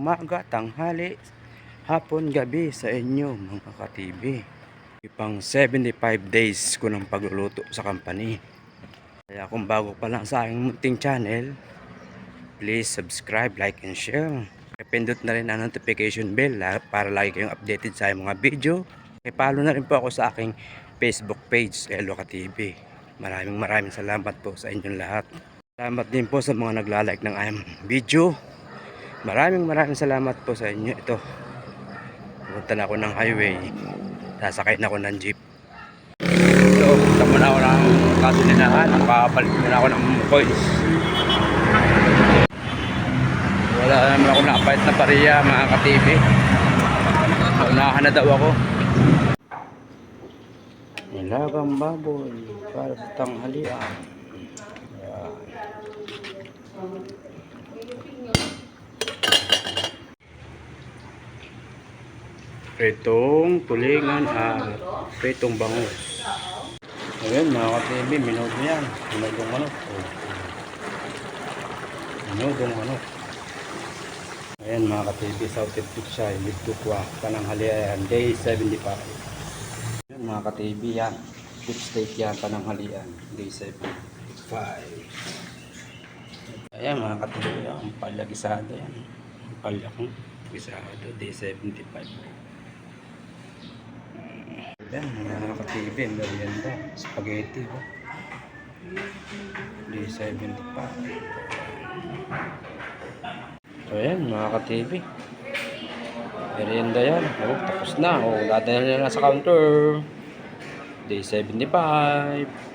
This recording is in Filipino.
umaga, tanghali, hapon, gabi sa inyo mga ka-TV. Ipang 75 days ko ng pagluluto sa company. Kaya kung bago pa lang sa aking munting channel, please subscribe, like, and share. Pindot na rin ang notification bell para lagi kayong updated sa mga video. Follow na rin po ako sa aking Facebook page, Elo ka-TV. Maraming salamat po sa inyong lahat. Salamat din po sa mga nagla-like ng aking video. Maraming salamat po sa inyo. Ito, pupunta na ako ng highway, sasakay na ako ng jeep. So, punta muna ako ng gasolinahan, makakapalit muna ako ng coins. Wala naman ako nakapalit na pariya mga ka-TV. Unahan na daw ako. Nilagang baboy para sa tanghalian. Ayan. Pritong tulingan at pritong bangus. Ayan mga ka-TV, minuto yan. Minutong manok. Minutong manok. Ayan mga ka-TV, Southern Pichay, Bidukwa, pananghalian, day 75. Ayan mga ka-TV, yan. Beef steak yan, pananghalian, day 75. Ayan mga ka-TV, ang palyagisado yan. Ang palyagisado, day 75. Ayan mga ka-TV, merienda, spaghetti. Day 75. So ayan mga ka-TV, merienda yan. Tapos na. Dadalhin na sa counter. Day 75.